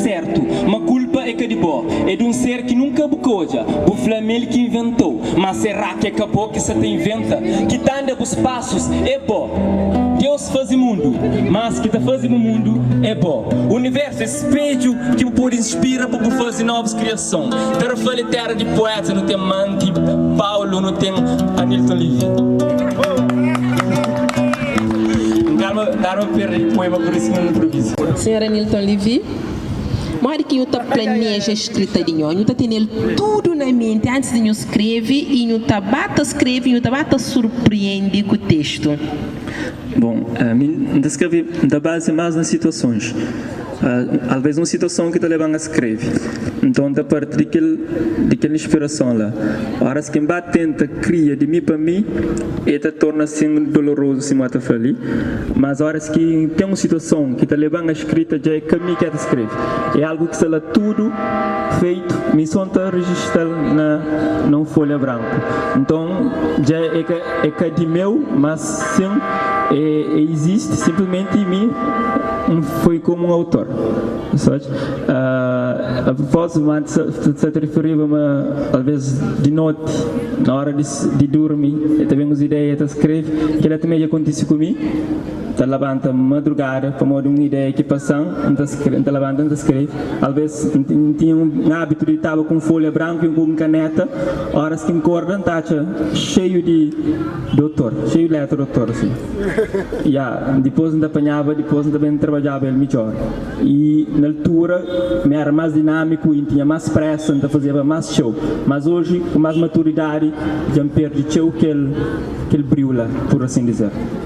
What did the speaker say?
certo, mas culpa é que de bom. É de um ser que nunca bucoja, o Flamel que inventou. Mas será que acabou que você te inventa? Que tá anda os passos é bom. Deus faz o mundo, mas que tá fazendo o mundo é bom. O universo é espelho que pode inspirar para fazer novas criações. Pero foi terra de poeta, não tem Manti, Paulo, não tem Anilton Livy. Dar uma perda de poema por isso que não improviso. Senhora Anilton Livy, mora que eu planeja escrita de nós, eu tenho tudo na mente antes de eu escrever e eu escreve e eu surpreende com o texto. Bom, eu escrevi da base mais nas situações. Às vezes uma situação que te leva a escrever. Então, a partir daquela inspiração lá, horas que me tenta cria de mim para mim, e te torna assim doloroso se mata feliz. Mas horas que tem uma situação que te leva a escrita, já é caminho que te escreve. É algo que será tudo feito, me sonta registrado na folha branca. Então, já é que de meu, mas sim, existe simplesmente em mim. Foi como um autor. A propósito, você te referiu às vezes de noite, na hora de dormir, eu também as ideias, eu escrevo, que ela também acontece comigo. Eu levanto madrugada, para uma ideia que passa, eu levanto e escrevo. Às vezes, tinha um hábito de estar com folha branca e com caneta, horas que me acordam, está cheio de doutor, cheio de letra doutor, assim. Depois eu apanhava, depois eu também trabalhava melhor. E na altura, me era mais dinâmico e tinha mais pressa, então fazia mais show. Mas hoje, com mais maturidade, já me perdi aquele brilho lá, por assim dizer.